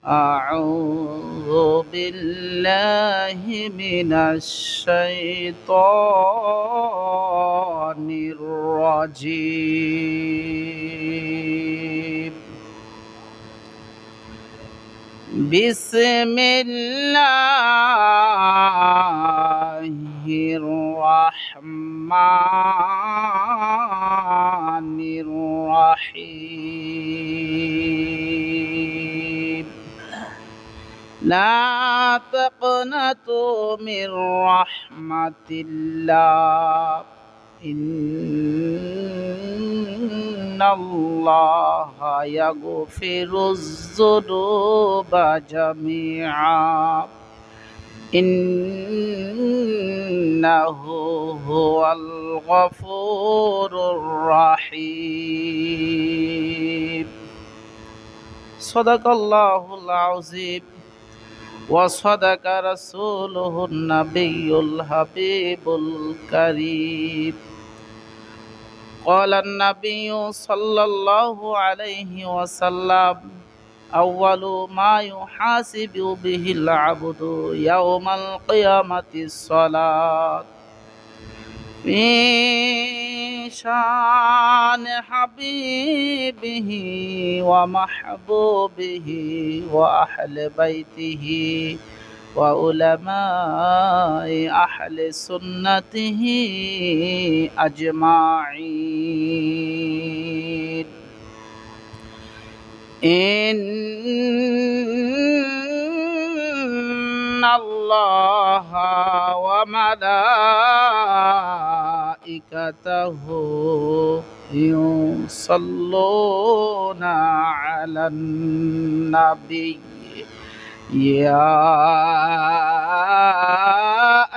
أعوذ بالله من الشيطان الرجيم. بسم الله الرحمن الرحيم. لا تقنطوا من رحمة الله إن الله يغفر الذنوب جميعا إنه هو الغفور الرحيم. صدق الله العظيم وصدق رسوله النبي الحبيب الكريم. قال النبي صلى الله عليه وسلم أول ما يحاسب به العبد يوم القيامة الصلاة في شان حبيبه ومحبوبه وأهل بيته وعلماء أهل سنته أجمعين. إن الله وملائكته يصلون على النبي يا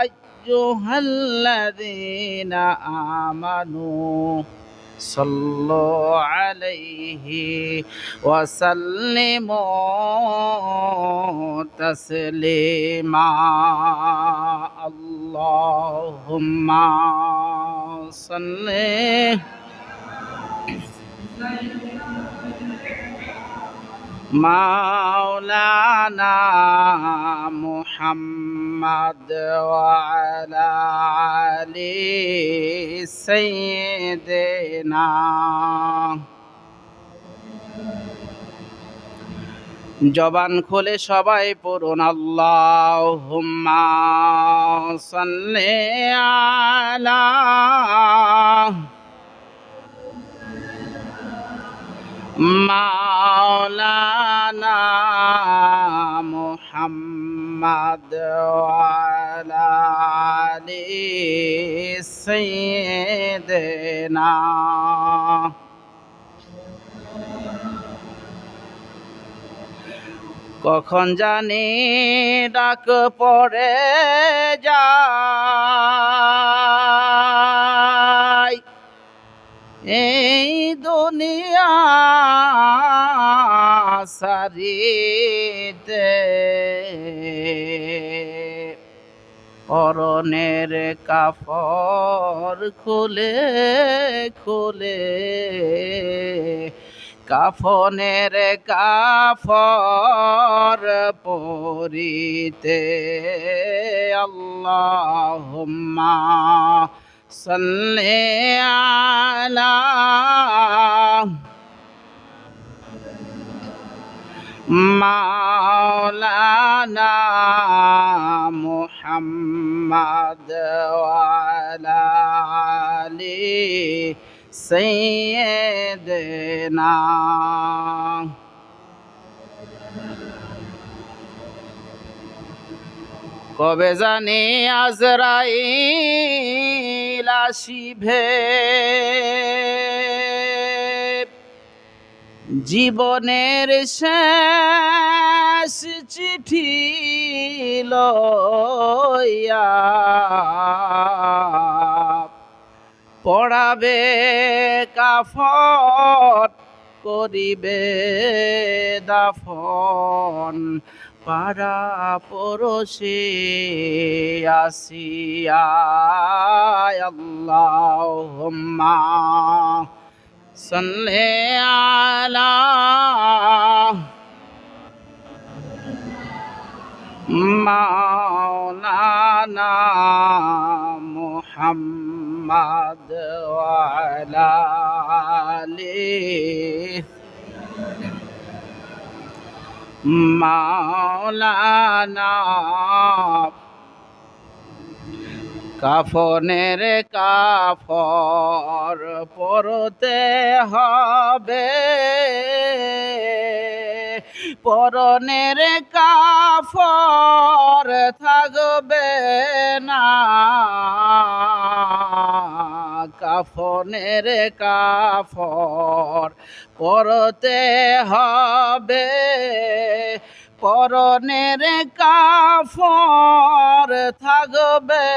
أيها الذين آمنوا صلوا عليه وسلموا تسليما. اللهم صل مولانا محمد وعلى آل سيدنا। জবান খুলে সবাই পড়ুন আল্লাহুম্মা সাল্লি আলা মাওলানা মুহাম্মদ ওয়ালা আলি সাইয়্যিদিনা। কখন জানি ডাক পড়ে যায় এই দুনিয়া সারিতে, পরনের কাফর খুলে খুলে কাফনের কাফর পরিতে। আল্লাহুম্মা সাল্লি আলা মাওলানা মুহাম্মদ ওয়ালা আলি সাইয়্যিদিনা। কবে জানি আজরাইল আসিবে, জীবনের শেষ চিঠি লইয়া পড়াবে কাফন করিবে দাফন। পাড়া পড়োশি আসিয়া আল্লাহুম্মা সাল্লি আলা মাওলানা মুহাম্মদ ওয়া আলা আলিহি মাওলানা কাফনের কাফর পরতে হবে পরনের কাফর থাকবে না কাফনের কাফর পরতে হবে পরনের কাফর থাকবে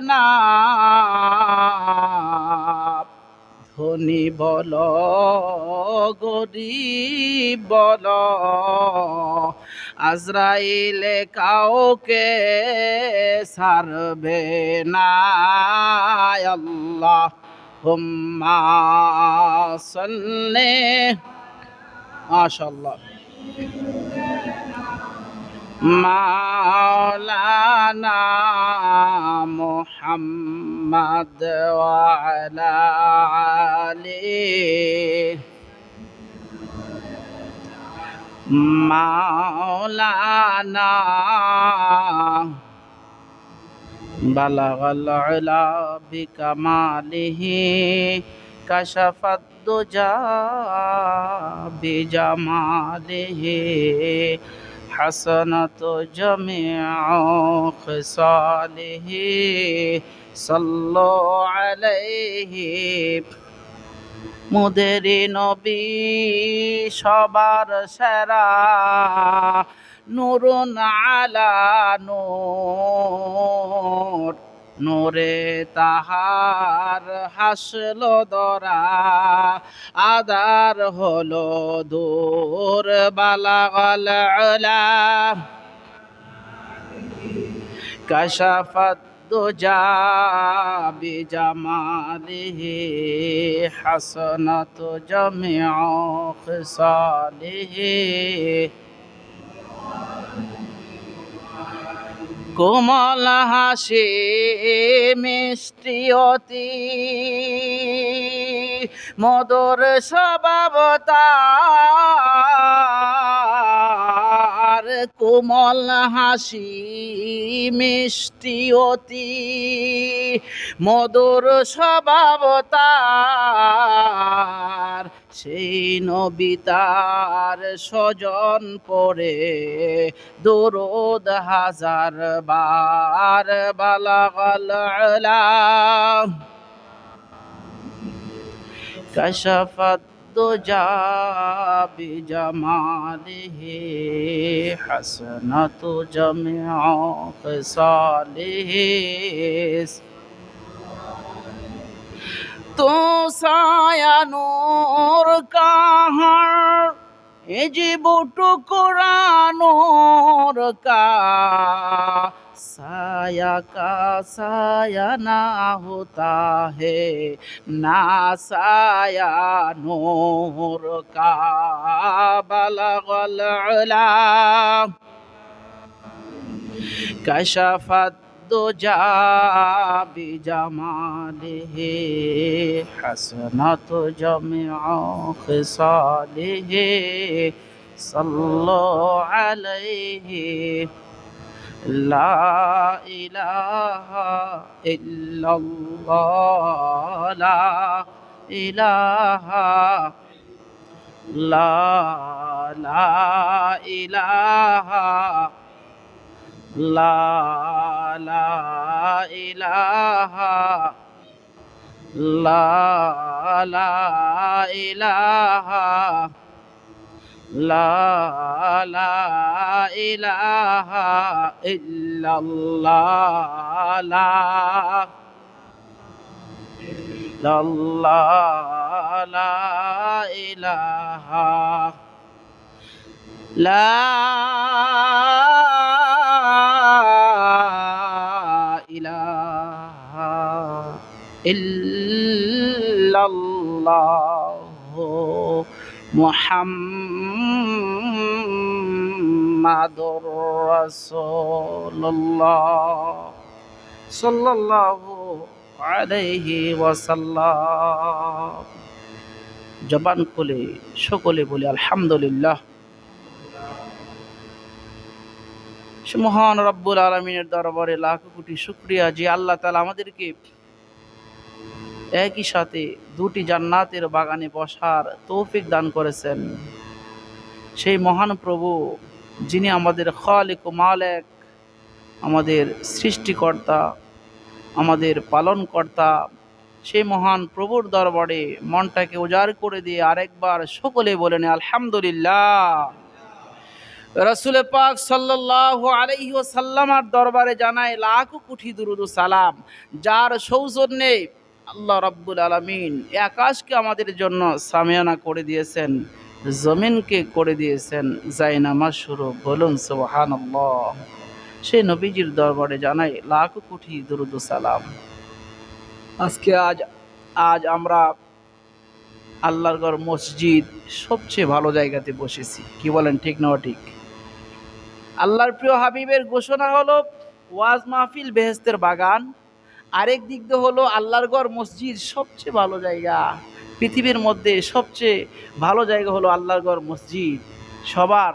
না ধনী বল গরিব বল আজরাইলে কাউকে ছাড়বে না আল্লাহুম্মা সাল্লি মাশাআল্লাহ মাওলানা মুহাম্মদ ওয়া আলা আলিহি মাওলানা বালাগাল উলা বিকামালিহি কাশাফাদ দুজা বিজামালিহি حسنت جميع خصاله صلوا عليه মুদের নবী সবার সেরা নূরুন আলা নূর নূরে তাহার হাসলো দরা আদার হলো দূর বালাগাল উলা কাশাফাত দুজা বিজামালিহি হাসনাত জামিউ খিসালিহি কোমল হাসি মিষ্টিয়তি মধুর স্বভাব তার কোমল হাসি মিষ্টিয়তি মধুর স্বভাব তার সেই নবী তার স্বজন পড়ে দুরূদ হাজার বার বালাগাল উলা কাশাফাদ দুজা বিজামালিহি হাসনাতু জামিউ খিসালিহি তো সায়া নূর কাহার এজিবুটু কুরানোর কা साया ना होता है ना साया नूर का बलगल उला कशफत दुजा बिजमालिहि हसनत जमीउ खिसालिहि सल्लु अलैहि ला इलाहा इल्लल्लाह ला इलाहा ला इलाहा ला इलाहा ला इलाहा ला इलाहा इल्लल्लाह ला इलाहा ला इलाहा इल्लल्लाह मुहम्मद মুহাম্মাদুর রাসূলুল্লাহ সাল্লাল্লাহু আলাইহি ওয়াসাল্লাম। জবান খুলে সকলে বলি আলহামদুলিল্লাহ। সে মহান রব্বুল আলামিনের দরবারে লাখ কোটি শুকরিয়া যে আল্লাহ তাআলা আমাদেরকে একই সাথে দুটি জান্নাতের বাগানে বসার তৌফিক দান করেছেন। সেই মহান প্রভু যিনি আমাদের খালিক ও মালিক, আমাদের সৃষ্টিকর্তা, আমাদের পালনকর্তা, সেই মহান প্রভুর দরবারে মনটাকে উজাড় করে দিয়ে আরেকবার সকলে বলেন আলহামদুলিল্লাহ। রাসূল পাক সাল্লাল্লাহু আলাইহি ওয়াসাল্লামের দরবারে জানাই লাখ কোটি দুরূদ ও সালাম, যার সৌজন্যে আল্লাহ রাব্বুল আলামিন আকাশকে আমাদের জন্য সামিয়ানা করে দিয়েছেন, জমিনকে করে দিয়েছেন জায়নামাজ স্বরূপ। বলুন সুবহানাল্লাহ। সেই নবীজির দরবারে জানাই লাখ কোটি দুরূদ ও সালাম। আজ আমরা আল্লাহর ঘর মসজিদ সবচেয়ে ভালো জায়গাতে বসেছি, কি বলেন ঠিক না ঠিক? আল্লাহর প্রিয় হাবিবের ঘোষণা হলো ওয়াজ মাহফিল বেহেশতের বাগান, আরেক দিক দিয়ে হলো আল্লাহর ঘর মসজিদ সবচেয়ে ভালো জায়গা। পৃথিবীর মধ্যে সবচেয়ে ভালো জায়গা হলো আল্লাহর ঘর মসজিদ। সবার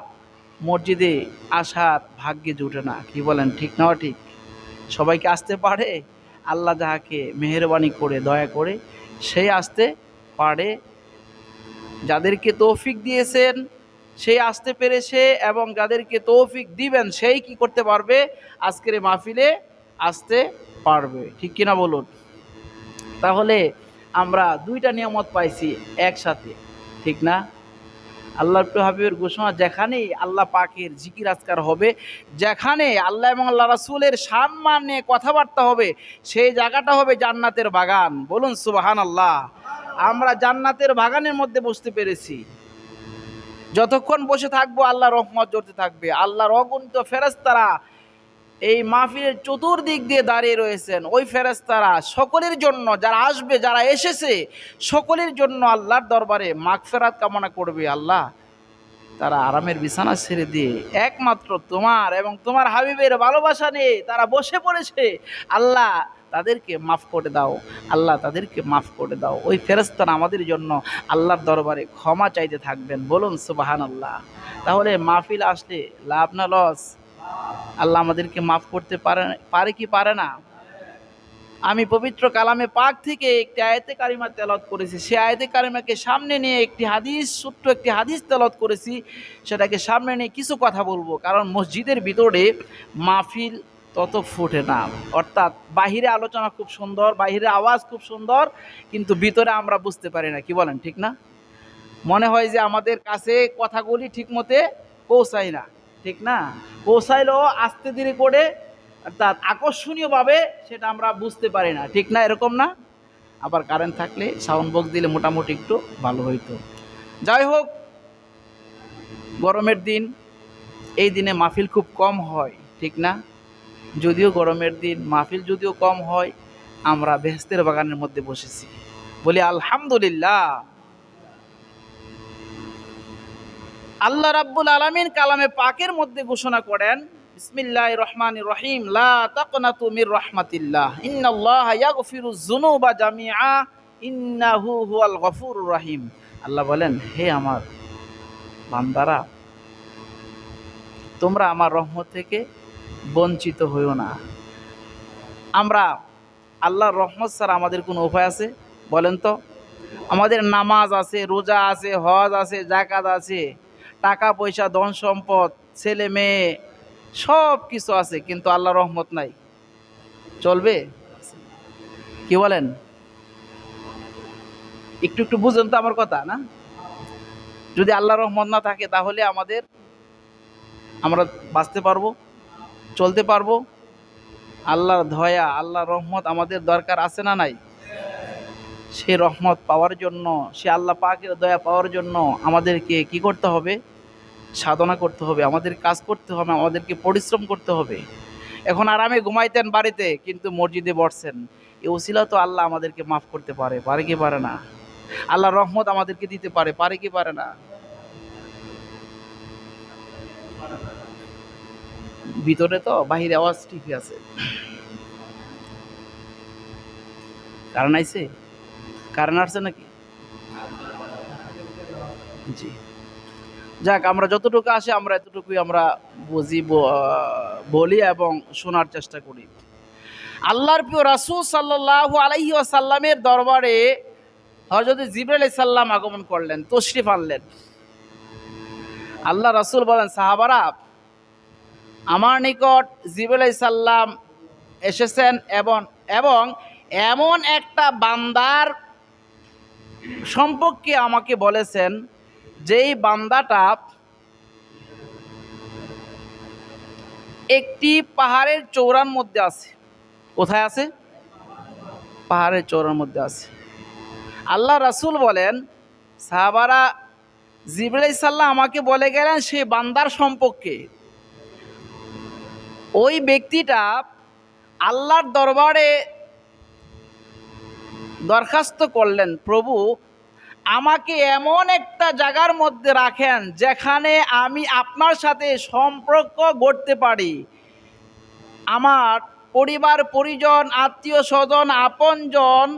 মসজিদে আসার ভাগ্যে জুটে না, কি বলেন ঠিক না ঠিক? সবাইকে আসতে পারে? আল্লাহ যাহাকে মেহেরবানি করে দয়া করে সেই আসতে পারে। যাদেরকে তৌফিক দিয়েছেন সেই আসতে পেরেছে, এবং যাদেরকে তৌফিক দিবেন সেই কি করতে পারবে? আজকের মাহফিলে আসতে পারবে, ঠিক কিনা বলুন? তাহলে আমরা দুইটা নিয়ামত পাইছি একসাথে, ঠিক না? আল্লাহর প্রিয় হাবিবের ঘোষণা, যেখানেই আল্লাহ পাকের জিকির আজকার হবে, যেখানে আল্লাহ এবং আল্লাহ রাসূলের সম্মান নিয়ে কথাবার্তা হবে, সেই জায়গাটা হবে জান্নাতের বাগান। বলুন সুবহানাল্লাহ। আমরা জান্নাতের বাগানের মধ্যে বসতে পেরেছি। যতক্ষণ বসে থাকবো আল্লাহর রহমত ঝরতে থাকবে। আল্লাহর অগণিত ফেরেশতারা এই মাহফিলের চতুর্দিক দিয়ে দাঁড়িয়ে রয়েছেন। ওই ফেরেশতারা সকলের জন্য, যারা আসবে, যারা এসেছে, সকলের জন্য আল্লাহর দরবারে মাগফিরাত কামনা করবে। আল্লাহ তারা আরামের বিছানা ছেড়ে দিয়ে একমাত্র তোমার এবং তোমার হাবিবের ভালোবাসা নিয়ে তারা বসে পড়েছে। আল্লাহ তাদেরকে মাফ করে দাও, আল্লাহ তাদেরকে মাফ করে দাও। ওই ফেরেশতারা আমাদের জন্য আল্লাহর দরবারে ক্ষমা চাইতে থাকবেন। বলুন সুবহানাল্লাহ। তাহলে মাহফিল আসলে লাভ না লস? আল্লাহ আমাদেরকে মাফ করতে পারে কি পারে না? আমি পবিত্র কালামে পাক থেকে একটি আয়াতে কারিমা তেলাওয়াত করেছি। সেই আয়াতে কারিমাকে সামনে নিয়ে একটি হাদিস, ছোট্ট একটি হাদিস তেলাওয়াত করেছি। সেটাকে সামনে নিয়ে কিছু কথা বলবো, কারণ মসজিদের ভিতরে মাহফিল তত ফুটে না। অর্থাৎ বাহিরে আলোচনা খুব সুন্দর, বাহিরে আওয়াজ খুব সুন্দর, কিন্তু ভিতরে আমরা বুঝতে পারি না, কি বলেন ঠিক না? মনে হয় যে আমাদের কাছে কথাগুলি ঠিক মতে পৌঁছায় না, ঠিক না? পৌঁছাইলেও আস্তে ধীরে করে, অর্থাৎ আকর্ষণীয়ভাবে সেটা আমরা বুঝতে পারি না, ঠিক না? এরকম না? আবার কারেন্ট থাকলে সাউন্ড বক্স দিলে মোটামুটি একটু ভালো হইতো। যাই হোক, গরমের দিন, এই দিনে মাহফিল খুব কম হয়, ঠিক না? যদিও গরমের দিন মাহফিল যদিও কম হয়, আমরা বেহেশতের বাগানের মধ্যে বসেছি, বলি আলহামদুলিল্লাহ। আল্লাহ রাব্বুল আলামিন কালামে পাকের মধ্যে ঘোষণা করেন, বিসমিল্লাহির রহমানির রহিম, লা তাকনাতু মির রাহমাতিল্লাহ, ইন্নাল্লাহা ইয়াগফিরুয যুনুবা জামিআ, ইন্নাহু হুয়াল গফুরুর রহিম। আল্লাহ বলেন, হে আমার বান্দারা, তোমরা আমার রহমত থেকে বঞ্চিত হইও না। আমরা আল্লাহর রহমত ছাড়া আমাদের কোনো উপায় আছে বলেন তো? আমাদের নামাজ আছে, রোজা আছে, হজ আছে, যাকাত আছে, টাকা পয়সা, ধন সম্পদ, ছেলে মেয়ে সব কিছু আছে, কিন্তু আল্লাহর রহমত নাই, চলবে? কি বলেন? একটু একটু বুঝেন তো আমার কথা, না? যদি আল্লাহর রহমত না থাকে তাহলে আমরা বাঁচতে পারবো, চলতে পারবো? আল্লাহর দয়া, আল্লাহর রহমত আমাদের দরকার আছে না নাই? সে রহমত পাওয়ার জন্য, সে আল্লাহ পাকের দয়া পাওয়ার জন্য আমাদেরকে কি করতে হবে? সাধনা করতে হবে, আমাদের কাজ করতে হবে, আমাদেরকে পরিশ্রম করতে হবে। এখন আরামে ঘুমাইতেন বাড়িতে, কিন্তু মসজিদে বসছেন। এই ওসিলা তো আল্লাহ আমাদেরকে মাফ করতে পারে কি পারে না? আল্লাহর রহমত আমাদেরকে দিতে পারে কি পারে না? ভিতরে তো, বাহিরে আওয়াজ ঠিকই আছে। কারেন্ট আইছে? কারেন্ট আসছে নাকি? জি, যাক, আমরা যতটুকু আসে আমরা এতটুকুই আমরা বুঝি, বলি এবং শোনার চেষ্টা করি। আল্লাহর প্রিয় রাসূল সাল্লাল্লাহু আলাইহি ওয়াসাল্লামের দরবারে হযরত জিবরাইল আলাইহিস সালাম আগমন করলেন, তশরিফ আনলেন। আল্লাহ রাসূল বলেন, সাহাবারা, আমার নিকট জিবরাইল আলাইহিস সালাম এসেছেন এবং এবং এমন একটা বান্দার সম্পর্কে আমাকে বলেছেন, যেই বান্দাটা একটি পাহাড়ের চূড়ার মধ্যে আছে। কোথায় আছে? পাহাড়ের চূড়ার মধ্যে আছে। আল্লাহ রাসূল বলেন, সাহাবারা, জিবরাইল আলাইহিস সালাম আমাকে বলে গেলেন সেই বান্দার সম্পর্কে। ওই ব্যক্তিটা আল্লাহর দরবারে দরখাস্ত করলেন, প্রভু, আমাকে এমন একটা জায়গার মধ্যে রাখেন যেখানে আমি আপনার সাথে সম্পর্ক গড়তে পারি। আমার পরিবার পরিজন, আত্মীয় স্বজন, আপনজন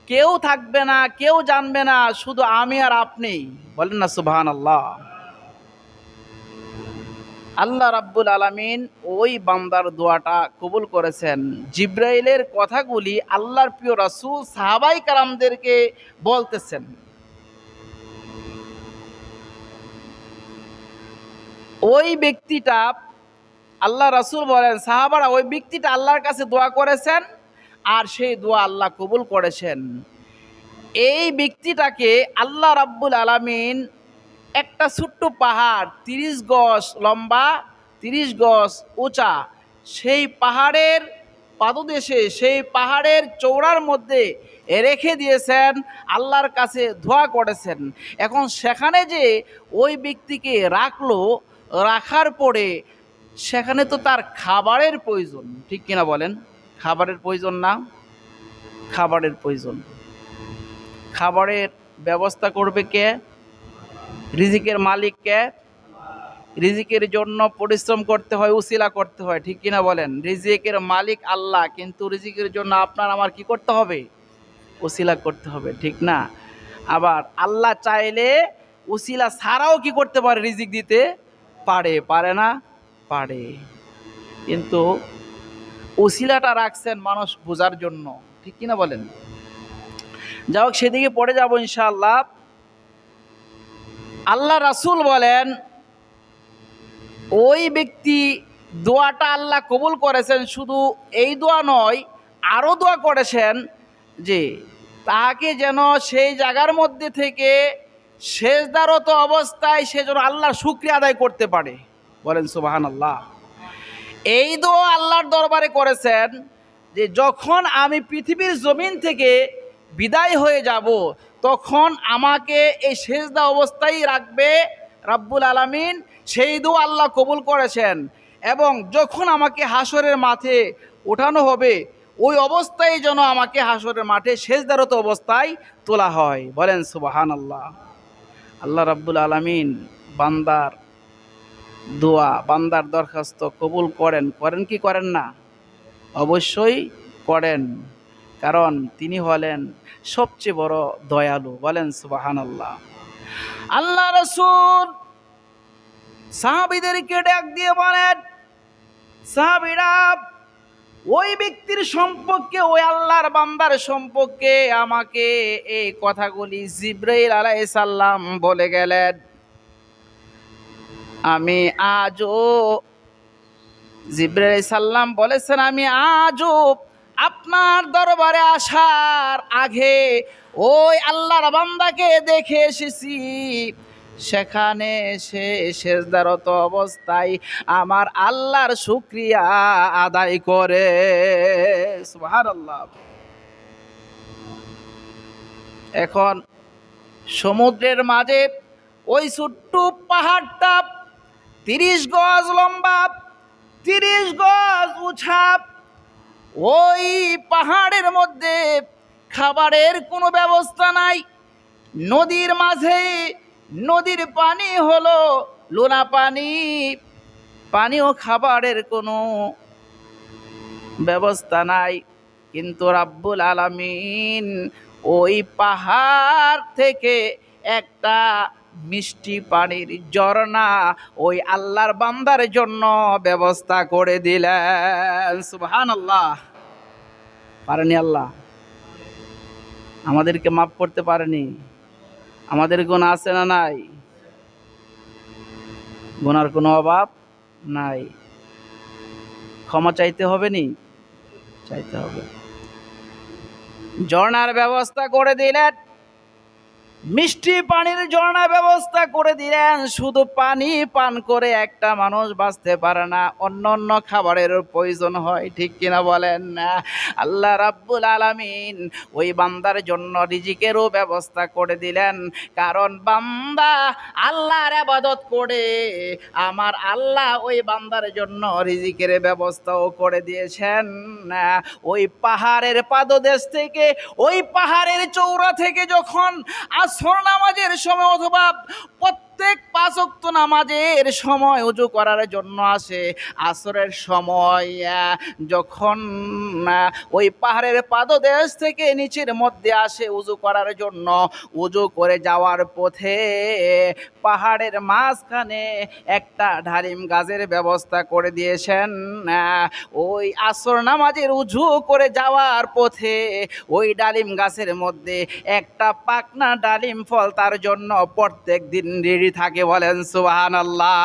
কেউ থাকবে না, কেউ জানবে না, শুধু আমি আর আপনি। বলেন না সুবহানাল্লাহ। আল্লাহ রাব্বুল আলামিন ওই বান্দার দোয়াটা কবুল করেছেন। জিবরাইলের কথাগুলি আল্লাহর প্রিয় রাসূল সাহাবাই কারামদেরকে বলতেছেন। ওই ব্যক্তিটা, আল্লাহ রাসূল বলেন, সাহাবারা, ওই ব্যক্তিটা আল্লাহর কাছে দোয়া করেছেন আর সেই দোয়া আল্লাহ কবুল করেছেন। এই ব্যক্তিটাকে আল্লাহ রাব্বুল আলামিন একটা ছোট্ট পাহাড়, 30 গজ লম্বা, 30 গজ উঁচা, সেই পাহাড়ের পাদদেশে, সেই পাহাড়ের চৌড়ার মধ্যে রেখে দিয়েছেন, আল্লাহর কাছে দোয়া করেছেন। এখন সেখানে যে ওই ব্যক্তিকে রাখলো, রাখার পরে সেখানে তো তার খাবারের প্রয়োজন, ঠিক কিনা বলেন? খাবারের প্রয়োজন না? খাবারের প্রয়োজন। খাবারের ব্যবস্থা করবে কে? রিজিকের মালিক কে? রিজিকের জন্য পরিশ্রম করতে হয়, উসিলা করতে হয়, ঠিক কিনা বলেন? রিজিকের মালিক আল্লাহ, কিন্তু রিজিকের জন্য আপনার আমার কি করতে হবে? উসিলা করতে হবে, ঠিক না? আবার আল্লাহ চাইলে উসিলা ছাড়াও কি করতে পারে? রিজিক দিতে পারে, পারে না? পারে। কিন্তু উসিলাটা রাখছেন মানুষ বোঝার জন্য, ঠিক কিনা বলেন? যাই হোক, সেদিকে পড়ে যাব ইনশাআল্লাহ। আল্লাহ রাসূল বলেন, ওই ব্যক্তি দোয়াটা আল্লাহ কবুল করেছেন। শুধু এই দোয়া নয়, আরও দোয়া করেছেন যে তাকে যেন সেই জায়গার মধ্যে থেকে সেজদারত অবস্থায় সে যেন আল্লাহর শুকরিয়া আদায় করতে পারে। বলেন সুবহানাল্লাহ। এই দোয়া আল্লাহর দরবারে করেছেন যে যখন আমি পৃথিবীর জমিন থেকে বিদায় হয়ে যাব, তখন আমাকে এই সেজদা অবস্থায় রাখবে রাব্বুল আলামিন। সেই দোয়া আল্লাহ কবুল করেছেন। এবং যখন আমাকে হাসরের মাঠে ওঠানো হবে, ওই অবস্থায় যেন আমাকে হাসরের মাঠে সেজদারত অবস্থায় তোলা হয়। বলেন সুবহানাল্লাহ। আল্লাহ রাব্বুল আলামিন বান্দার দোয়া, বান্দার দরখাস্ত কবুল করেন। করেন কি করেন না? অবশ্যই করেন, কারণ তিনি হলেন সবচেয়ে বড় দয়ালু। বলেন সুবহানাল্লাহ। আল্লাহ রাসূল সাহাবীদেরকে ডাক দিয়ে বলেন, সাহাবীরা, ওই ব্যক্তির সম্পর্কে, ওই আল্লাহর বান্দার সম্পর্কে আমাকে এই কথাগুলি জিবরাইল আলাইহিস সালাম বলে গেলেন। আমি আজও, জিবরাইল আলাইহিস সালাম বলেছেন, আমি আজও আপনার দরবারে আসার আগে ওই আল্লাহর বান্দাকে দেখে এসেছি। সেখানে সে সেজদারত অবস্থায় আমার আল্লাহর শুকরিয়া আদায় করে। সুবহানাল্লাহ। এখন সমুদ্রের মাঝে ওই ছোট্ট পাহাড়টা 30 গজ লম্বা, 30 গজ উঁচা, ওই পাহাড়ের মধ্যে খাবারের কোনো ব্যবস্থা নাই। নদীর মাঝে, নদীর পানি হলো লোনা পানি। পানি ও খাবারের কোনো ব্যবস্থা নাই, কিন্তু রাব্বুল আলামিন ওই পাহাড় থেকে একটা মিষ্টি পানির ঝর্ণা ওই আল্লাহর বান্দার জন্য ব্যবস্থা করে দিলেন। সুবহানাল্লাহ। পারেনি আল্লাহ? আমাদেরকে মাফ করতে পারেনি? আমাদের গুনাহ আছে না নাই? গুনার কোনো অভাব নাই। ক্ষমা চাইতে হবে নি? চাইতে হবে। ঝর্ণার ব্যবস্থা করে দিলেন, মিষ্টি পানির ঝর্ণার ব্যবস্থা করে দিলেন। শুধু পানি পান করে একটা মানুষ বাঁচতে পারে না, অন্য অন্য খাবারের প্রয়োজন হয়, ঠিক কিনা বলেন না? আল্লাহ রাব্বুল আলামিন ওই বান্দার জন্য রিজিকেরও ব্যবস্থা করে দিলেন, কারণ বান্দা আল্লাহর ইবাদত করে আমার আল্লাহ ওই বান্দার জন্য রিজিকের ব্যবস্থাও করে দিয়েছেন। ওই পাহাড়ের পাদদেশ থেকে, ওই পাহাড়ের চূড়া থেকে যখন আসর নামাজের সময় অথবা প্রত্যেক 5 ওয়াক্ত নামাজের সময় ওযু করার জন্য আসে, আসরের সময় যখন ওই পাহাড়ের পাদদেশ থেকে নিচের মধ্যে আসে ওযু করার জন্য, ওযু করে যাওয়ার পথে পাহাড়ের মাঝখানে একটা ডালিম গাছের ব্যবস্থা করে দিয়েছেন। ওই আসর নামাজের ওযু করে যাওয়ার পথে ওই ডালিম গাছের মধ্যে একটা পাকনা ডালিম ফল তার জন্য প্রত্যেক দিন রেডি থাকে। বলেন সুবহানাল্লাহ।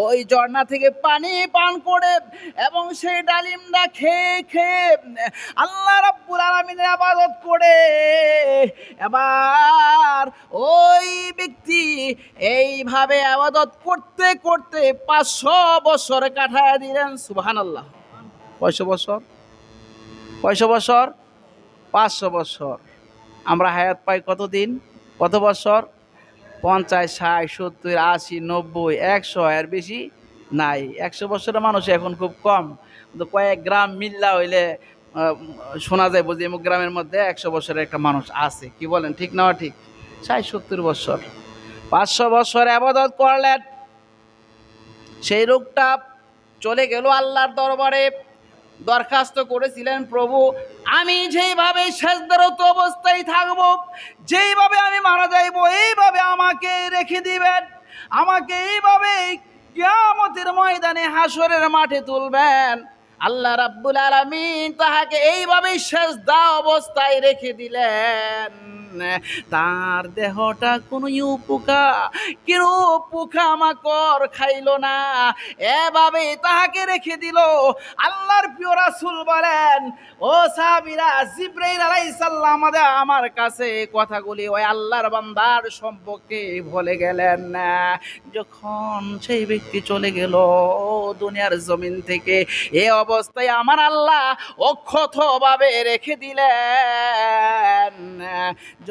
ওই ঝর্ণা থেকে পানি পান করে এবং সেই ডালিমটা খেয়ে খেয়ে আল্লাহ রাব্বুল আলামিনের ইবাদত করে এবার ওই ব্যক্তি এইভাবে ইবাদত করতে করতে 500 বছর কাটায় দিলেন। সুবহানাল্লাহ। কয়শো বছর? কয়শো বছর? 500 বছর। আমরা হায়াত পাই কতদিন? কত বছর? 50, 60, 70, 80, 90, 100, এর বেশি নাই। 100 বছরের মানুষ এখন খুব কম, কিন্তু কয়েক গ্রাম মিল্লা হইলে শোনা যায় বুঝি এমুক গ্রামের মধ্যে 100 বছরের একটা মানুষ আছে। কি বলেন, ঠিক না ঠিক? 60, 70 বছর। 500 বছর ইবাদত করলেন, সেই লোকটা চলে গেল আল্লাহর দরবারে, দরখাস্ত করেছিলেন, প্রভু আমি যেইভাবে সেজদারত অবস্থায় থাকব, যেইভাবে আমি মারা যাইব, এইভাবে আমাকে রেখে দিবেন, আমাকে এইভাবে কিয়ামতের ময়দানে হাসরের মাঠে তুলবেন। আল্লাহ রাব্বুল আলামিন তাহাকে এইভাবেই সেজদা অবস্থায় রেখে দিলেন। তার দেহটা কোনো পোকা, কেউ পোকা মাকড় খাইল না, এভাবে তাহাকে রেখে দিল। আল্লাহর প্রিয় রাসূল বলেন, ও সাহাবীরা, জিবরাইল আলাইহিস সালাম আমার কাছে কথাগুলি ওই আল্লাহর বান্দার সম্পর্কে বলে গেলেন। যখন সেই ব্যক্তি চলে গেল দুনিয়ার জমিন থেকে, এ অবস্থায় আমার আল্লাহ অক্ষতভাবে রেখে দিলেন।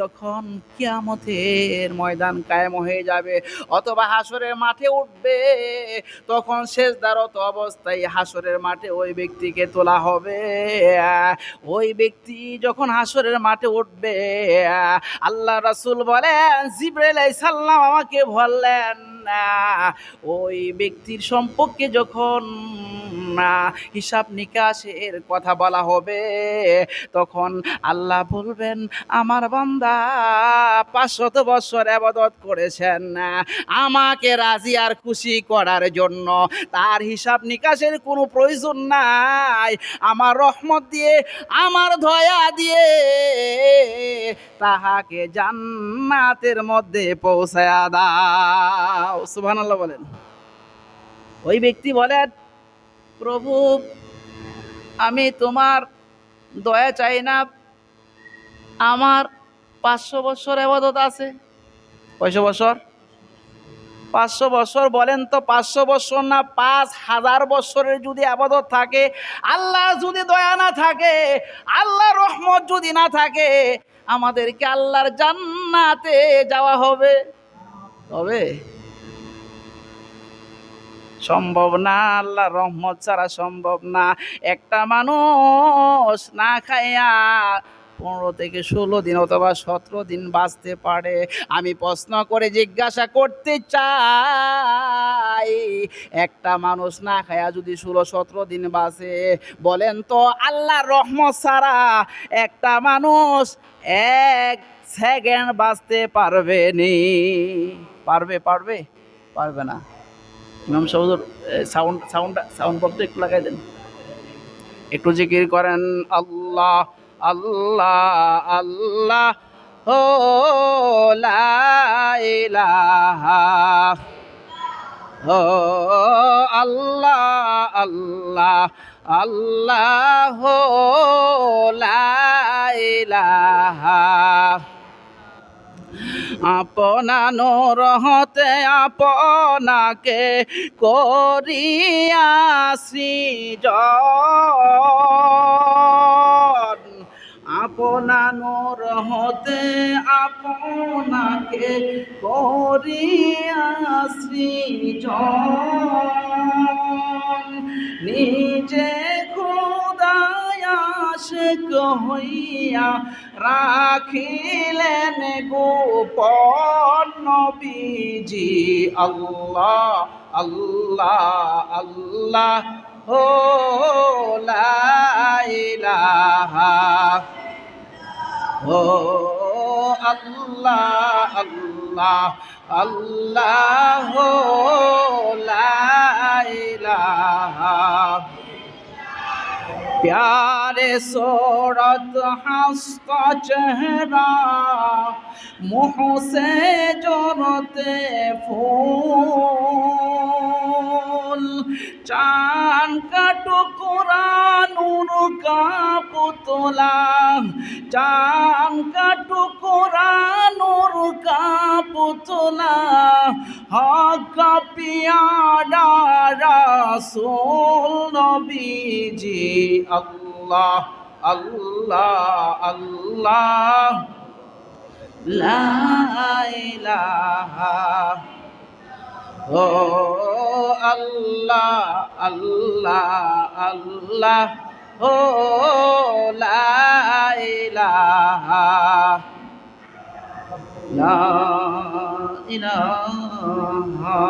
যখন কিয়ামতের ময়দান কায়েম হয়ে যাবে অথবা হাসরের মাঠে উঠবে, তখন সেজদারত অবস্থায় হাসরের মাঠে ওই ব্যক্তিকে তোলা হবে। ওই ব্যক্তি যখন হাসরের মাঠে উঠবে, আল্লাহ রাসূল বলেন, জিবরাইল আলাইহিস সালাম আমাকে বললেন, ওই ব্যক্তির সম্পর্কে যখন হিসাব নিকাশের কথা বলা হবে, তখন আল্লাহ বলবেন, আমার বান্দা 500 বছর ইবাদত করেছেন আমাকে রাজি আর খুশি করার জন্য, তার হিসাব নিকাশের কোনো প্রয়োজন নাই। আমার রহমত দিয়ে, আমার দয়া দিয়ে তাহাকে জান্নাতের মধ্যে পৌঁছায়া দাও। সুবহানাল্লাহ বলেন। ওই ব্যক্তি বলেন, প্রভু আমি তোমার দয়া চাই না, আমার 500 বছর ইবাদত আছে। কয়শো বছর? 500 বছর। বলেন তো 500 বছর না 5000 বছরের যদি ইবাদত থাকে, আল্লাহ যদি দয়া না থাকে, আল্লাহর রহমত যদি না থাকে, আমাদেরকে আল্লাহর জান্নাতে যাওয়া হবে? হবে? সম্ভব না। আল্লাহর রহমত ছাড়া সম্ভব না। একটা মানুষ না খাইয়া 15 থেকে 16 দিন অথবা 17 দিন বাঁচতে পারে। আমি প্রশ্ন করে জিজ্ঞাসা করতে চাই, একটা মানুষ না খায়া যদি 16-17 দিন বাঁচে, বলেন তো আল্লাহর রহমত ছাড়া একটা মানুষ 1 সেকেন্ড বাঁচতে পারবে নি? পারবে? পারবে? পারবে না। ইমাম সাহেব সাউন্ড বক্সটা একটু লাগাই দেন, একটু জিকির করেন আল্লাহ আল্লাহ আল্লাহ ও লা ইলাহা ও আল্লাহ আল্লাহ আল্লাহ লা ইলাহা। আপনা নূর হতে আপনাকে করিয়া সৃজন, আপনা নূর হতে আপনাকে করিয়া সৃজন, নিজে খোদায় আশিক হইয়া রাখিলেন গোপন নবীজি। আল্লাহ আল্লাহ আল্লাহ ও লা ইলাহা ও আল্লাহ আল্লাহ আল্লাহ লা ইলাহা। प्यारे सूरत हंसता चेहरा मुँह से जोरते फूल, चांद का टुकड़ा नूर का पुतला, चांद का टुकड़ा नूर का पुतला, हक का प्यारा रसूल नबीजी। अल्लाह अल्लाह अल्लाह ला इलाहा ओ अल्लाह अल्लाह अल्लाह ओ ला इलाहा ला इलाहा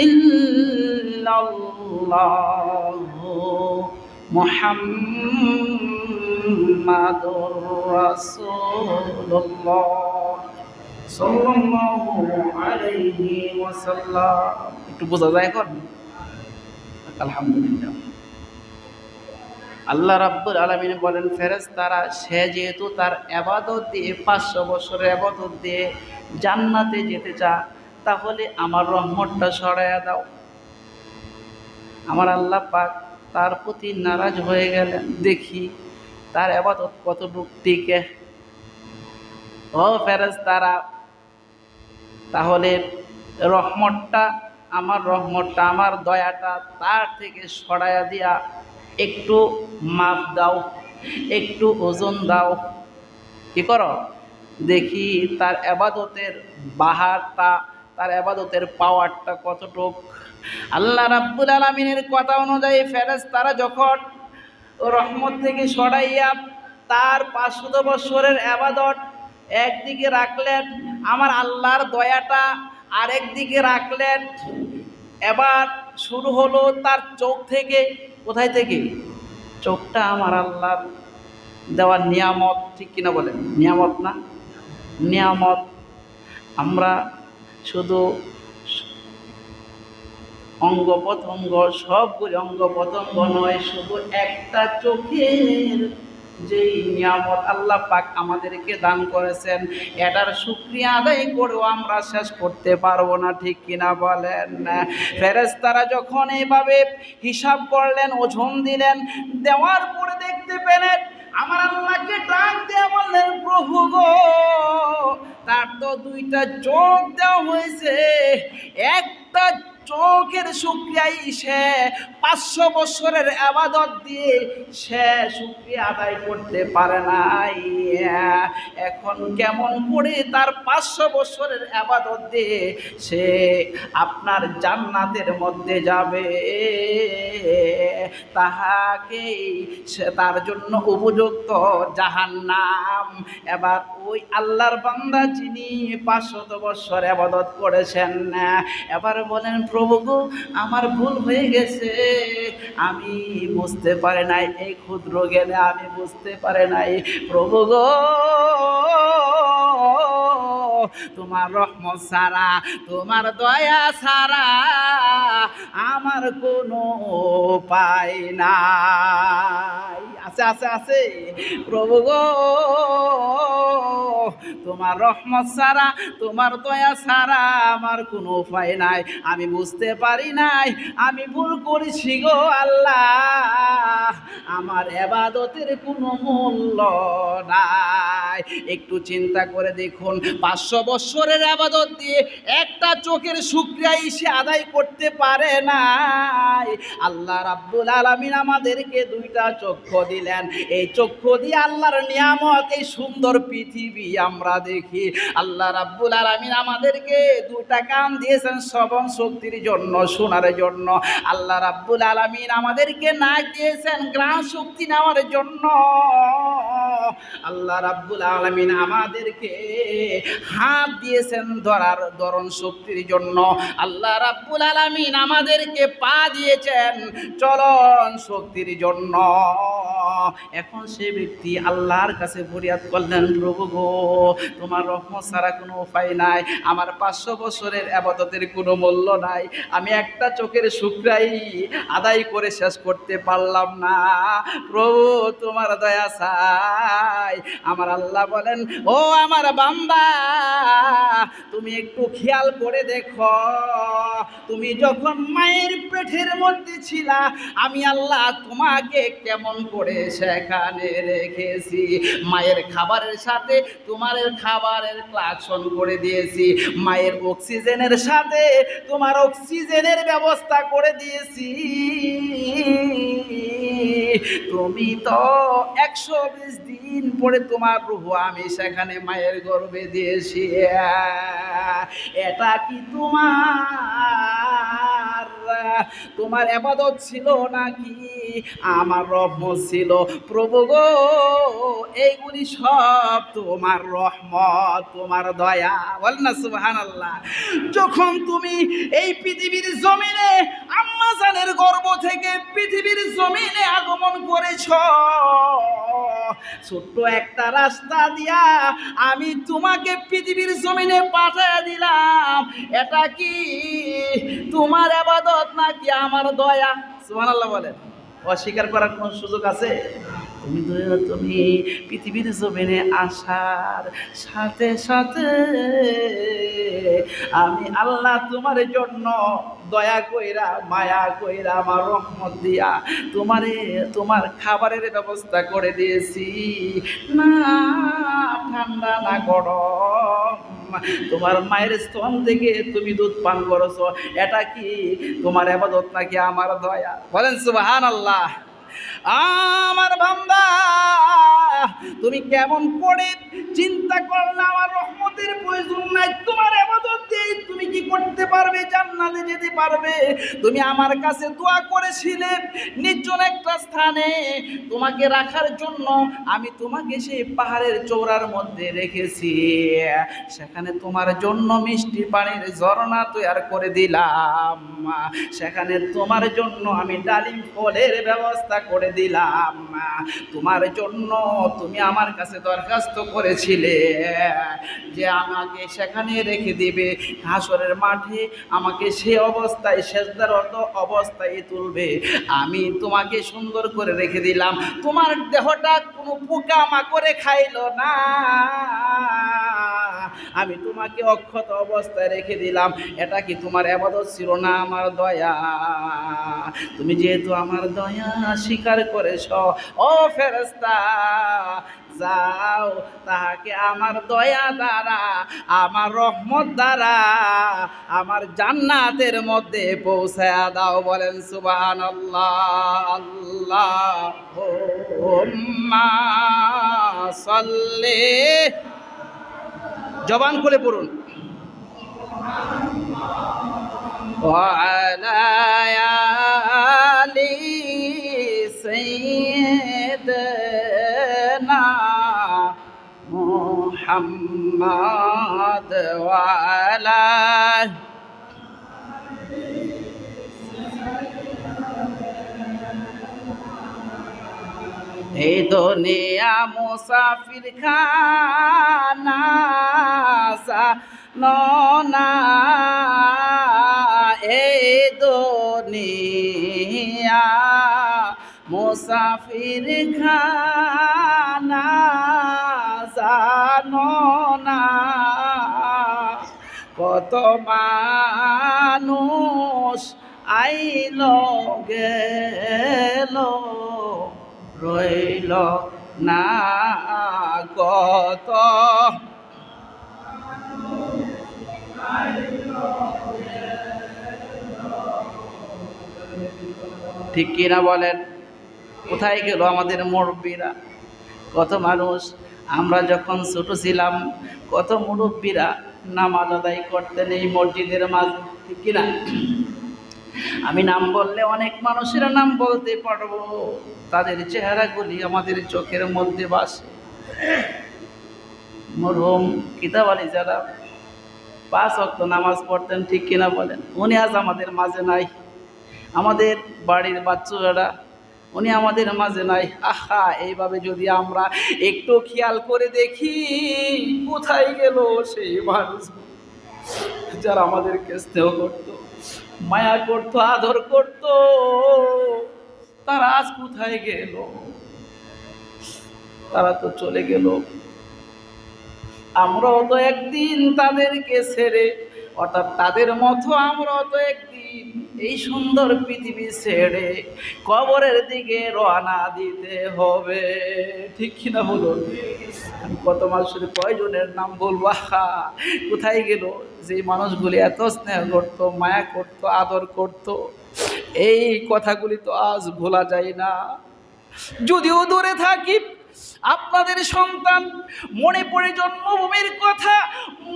इल्लल्लाह মুহাম্মাদুর রাসূলুল্লাহ সাল্লাল্লাহু আলাইহি ওয়াসাল্লাম। একটু বোঝা যায় এখন? আলহামদুলিল্লাহ। আল্লাহ রাব্বুল আলামিন বলেন ফেরেশতারা সে যেহেতু তার ইবাদত দিয়ে 500 বছরের ইবাদত দিয়ে জান্নাতে যেতে চায়, তাহলে আমার রহমতটা সরাইয়া দাও। আমার আল্লাহ পাক তার প্রতি নারাজ হয়ে গেলেন, দেখি তার ইবাদত কতটুকু টিকে। ও ফেরেশতারা, তাহলে রহমতটা আমার দয়াটা তার থেকে সরাইয়া দিয়া একটু মাপ দাও, একটু ওজন দাও। কি করো? দেখি তার ইবাদতের বাহারটা, তার ইবাদতের পাওয়ারটা কতটুক। আল্লাহ রাব্বুল আলামিনের কথা অনুযায়ী ফেরেশতারা যখন রহমত থেকে সরাইয়া তার 500 বছরের ইবাদত একদিকে রাখলেন, আমার আল্লাহর দয়াটা আরেকদিকে রাখলেন। এবার শুরু হলো তার চোখ থেকে। কোথায় থেকে? চোখটা আমার আল্লাহর দেওয়ার নিয়ামত, ঠিক কিনা বলেন? নিয়ামত না? নিয়ামত। আমরা শুধু অঙ্গ প্রত্যঙ্গ, সবগুলি অঙ্গ প্রত্যঙ্গ নয়, শুধু একটা চোখের যেই নিয়ামত আল্লাহ পাক আমাদেরকে দান করেছেন, এটার শুকরিয়া আদায় করেও আমরা শেষ করতে পারবো না, ঠিক কিনা বলেন? ফেরেশতারা যখন এইভাবে হিসাব করলেন, ওজন দিলেন, দেওয়ার পরে দেখতে পেলেন আমার আল্লাহকে ডাক দিয়ে বললেন, প্রভু গো, তার তো 2টা চোখ দেওয়া হয়েছে, একটা চোখের শুকরিয়াই সে 500 বছরের ইবাদত দিয়ে সে শুকরিয়া আদায় করতে পারে নাই। এখন কেমন করে তার 500 বছরের ইবাদত দিয়ে সে আপনার জান্নাতের মধ্যে যাবে? তাহাকেই সে তার জন্য উপযুক্ত জাহান্নাম। এবার ওই আল্লাহর বান্দা যিনি 500 বছর ইবাদত করেছেন, এবার বলেন প্রভু গো আমার ভুল হয়ে গেছে, আমি বুঝতে পারি নাই, এই ক্ষুদ্র জ্ঞানে আমি বুঝতে পারি নাই। প্রভু গো তোমার রহমত ছাড়া, তোমার দয়া ছাড়া আমার কোনো উপায় নাই। আছে আছে আছে। প্রভু গো তোমার রহমত ছাড়া, তোমার দয়া ছাড়া আমার কোনো উপায় নাই, আমি বুঝতে পারি নাই, আমি ভুল করেছি গো আল্লাহ, আমার ইবাদতের কোনো মূল্য নাই। একটু চিন্তা করে দেখুন, 500 বছরের ইবাদত দিয়ে একটা চোখের শুকরিয়া সে আদায় করতে পারে নাই। আল্লাহ রাব্বুল আলামিন আমাদেরকে 2টা চক্ষু দিলেন, এই চক্ষু দিয়ে আল্লাহর নিয়ামত, এই সুন্দর পৃথিবী আমরা দেখি। আল্লাহ রাব্বুল আলামিন আমাদেরকে 2টা কান দিয়েছেন শ্রবণ শক্তির জন্য, শোনার জন্য। আল্লাহ রাব্বুল আলামিন আমাদেরকে নাক দিয়েছেন ঘ্রাণ শক্তি নেওয়ার জন্য। আল্লাহ রাব্বুল আলামিন আমাদেরকে হাত দিয়েছেন ধরন শক্তির জন্য। আল্লাহ রাব্বুল আলামিন আমাদেরকে পা দিয়েছেন চলন শক্তির জন্য। এখন সে ব্যক্তি আল্লাহর কাছে ফরিয়াদ করলেন, প্রভু গো তোমার রহমত ছাড়া কোনো উপায় নাই, আমার 500 বছরের ইবাদতের কোনো মূল্য নাই, আমি একটা চোখের শুকরাই আদায় করে শেষ করতে পারলাম না, প্রভু তোমার দয়া চাই। আমার আল্লাহ বলেন, ও আমার বান্দা তুমি একটু খেয়াল করে দেখো, তুমি যখন মায়ের পেটের মধ্যে ছিলা আমি আল্লাহ তোমাকে কেমন করে সেখানে রেখেছি। মায়ের খাবারের সাথে তোমার খাবারের কালেকশন করে দিয়েছি, মায়ের অক্সিজেনের সাথে তোমার অক্সিজেনের ব্যবস্থা করে দিয়েছি। তুমি তো 120 দিন পরে তোমার রূহ আমি সেখানে মায়ের গর্ভে দিয়েছি। এটা কি তোমার ইবাদত ছিল নাকি আমার রহমত ছিল? প্রভু গো এইগুলি সব তোমার রহমত, তোমার দয়া। বল না সুবহানাল্লাহ। যখন তুমি এই পৃথিবীর জমিনে আম্মা জানের গর্ভ থেকে পৃথিবীর জমিনে আগমন করেছ, ছোট্ট একটা রাস্তা দিয়া আমি তোমাকে পৃথিবীর জমিনে পাঠিয়ে দিলাম, এটা কি তোমার ইবাদত নাকি আমার দয়া? সুবহানাল্লাহ বলেন। অস্বীকার করার কোন সুযোগ আছে? তুমি পৃথিবীর জমিনে আসার সাথে সাথে আমি আল্লাহ তোমার জন্য দয়া কইরা মায়া কইরা আমার রহমত দিয়া তোমার খাবারের ব্যবস্থা করে দিয়েছি, না ঠান্ডা না গরম, তোমার মায়ের স্তন থেকে তুমি দুধ পান করেছো, এটা কি তোমার ইবাদত নাকি আমার দয়া? বলেন সুবহানাল্লাহ। আমার বান্দা তুমি কেমন করে চিন্তা করলে আমার রহমতের প্রয়োজন নাই, তোমার ইবাদত দিয়ে তুমি কি করতে পারবে? জান্নাতে যেতে পারবে? তুমি আমার কাছে দোয়া করেছিলে নির্জন একটা স্থানে তোমাকে রাখার জন্য, আমি তোমাকে সেই পাহাড়ের চূড়ার মধ্যে রেখেছি, সেখানে তোমার জন্য মিষ্টি পানির ঝর্ণা তৈরি করে দিলাম, সেখানে তোমার জন্য আমি ডালিম ফলের ব্যবস্থা করে দিলাম, তোমার জন্য তুমি আমার কাছে দরখাস্ত করেছিলে যে আমাকে সেখানে রেখে দিবে, হাসরের মাঠে আমাকে সে অবস্থায় সেজদারত অবস্থায় তুলবে, আমি তোমাকে সুন্দর করে রেখে দিলাম, তোমার দেহটা কোনো পোকা মাকড়ে খাইল না, আমি তোমাকে অক্ষত অবস্থায় রেখে দিলাম, এটা কি তোমার ইবাদত ছিল না আমার দয়া? তুমি যেহেতু আমার দয়া স্বীকার করেছ, ও ফেরেশতা যাও তাহাকে আমার দয়া দ্বারা, আমার রহমত দ্বারা আমার জান্নাতের মধ্যে পৌঁছায়া দাও। বলেন সুবহানাল্লাহ। আল্লাহুম্মা সাল্লি, জবান খুলে পড়ুন, ওয়া আলা আলি সাইয়্যিদিনা মুহাম্মাদ ওয়া আলা। এই দুনিয়া মুসাফির খানা জানো, এই দুনিয়া মুসাফির খানা জানো না, কত মানুষ আইল গেল রইল না, কত ঠিক কিনা বলেন? কোথায় গেল আমাদের মুরব্বীরা? কত মানুষ, আমরা যখন ছোট ছিলাম কত মুরব্বীরা নামাজ আদায় করতেন এই মসজিদের মাঝে, ঠিক কিনা? আমি নাম বললে অনেক মানুষের নাম বলতে পারবো, তাদের চেহারাগুলি আমাদের চোখের মধ্যে ভাসে। মরহুম কিতাব আলী যারা 5 ওয়াক্ত নামাজ পড়তেন, ঠিক কিনা বলেন? উনি আজ আমাদের মাঝে নাই। আমাদের বাড়ির বাচ্চারা, উনি আমাদের মাঝে নাই। আহা, এইভাবে যদি আমরা একটু খেয়াল করে দেখি, কোথায় গেল সেই মানুষ যারা আমাদেরকে স্নেহ করতো, মায়া করতো, আদর করতো, তারা আজ কোথায় গেল? তারা তো চলে গেল। আমরাও তো একদিন তাদেরকে ছেড়ে, অর্থাৎ তাদের মতো আমরাও তো একদিন এই সুন্দর পৃথিবী ছেড়ে কবরের দিকে রওনা দিতে হবে, ঠিক কিনা বলুন? আমি কত মানুষের কয়জনের নাম বলবো, কোথায় গেল যে মানুষগুলি এত স্নেহ করতো, মায়া করতো, আদর করতো? এই কথাগুলি তো আজ ভোলা যায় না। যদিও দূরে থাকি, আপনাদের সন্তান মনে পড়ে জন্মভূমির কথা,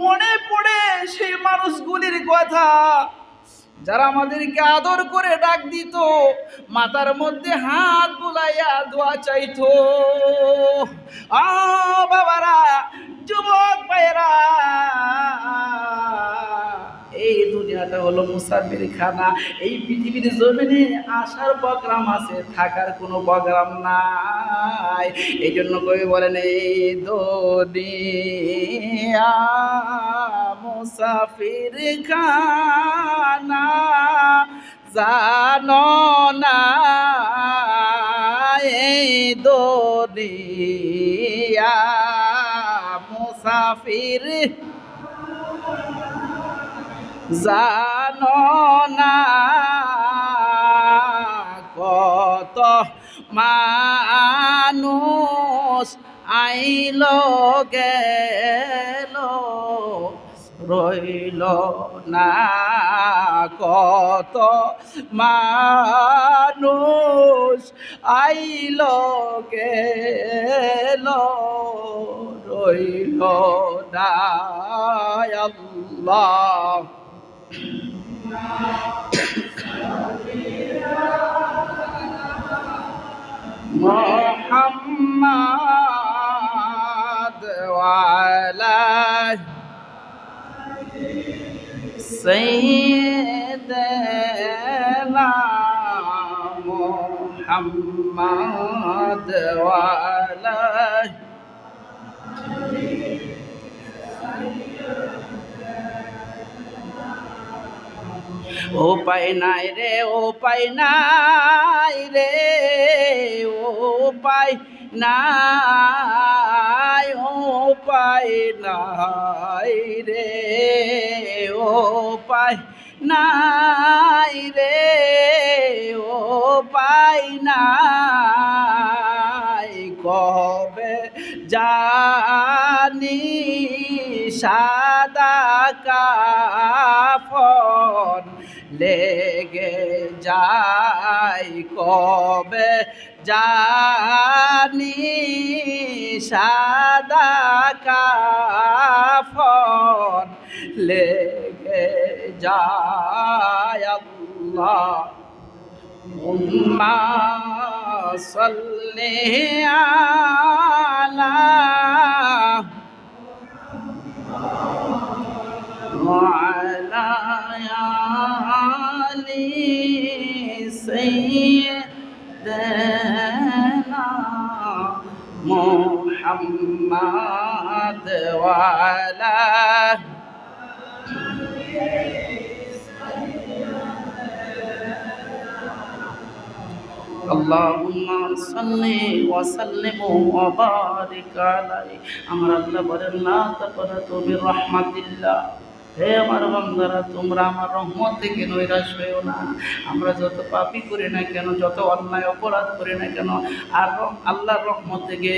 মনে পড়ে সেই মানুষগুলির কথা যারা আমাদেরকে আদর করে ডাক দিত, মাথার মধ্যে হাত বুলাইয়া দোয়া চাইতো। বাবারা, যুবক ভাইয়েরা, এই দুনিয়াটা হলো মুসাফির খানা। এই পৃথিবীর জমিনে আসার প্রোগ্রাম আছে, থাকার কোনো প্রোগ্রাম নাই। এই জন্য কবি বলেন, এই দুনিয়া মুসাফির খানা জানো না, এই দুনিয়া মুসাফির জানো না, কত মানুষ আইল গেল রইল না, কত মানুষ আইল গেল রইল না। আল্লাহ মুহাম্মাদ ওয়া আলা সাইয়্যিদিনা মুহাম্মাদ ওয়া আলা। ও পাই নাই রে, ও পাই নাই রে, ও পাই নাই, ও পাই নাই রে, ও পাই নাই রে, ও পাই নাই, কবে সাদা কাফন লেগে যায় কবে জানি সাদা কাফন লেগে যায় আল্লাহ উম্মা সাল্লি আলা وعلى آل سيدنا محمد وعلى اللهم صل وسلم وبارك عليه আমার আল্লাহ বলেন লা তাকনাতু মির রাহমাতিল্লাহ হে আমার বান্দারা তোমরা আমার রহমত থেকে নৈরাশ হইও না আমরা যত পাপী করি না কেন যত অন্যায় অপরাধ করি না কেন আর আল্লাহর রহমত থেকে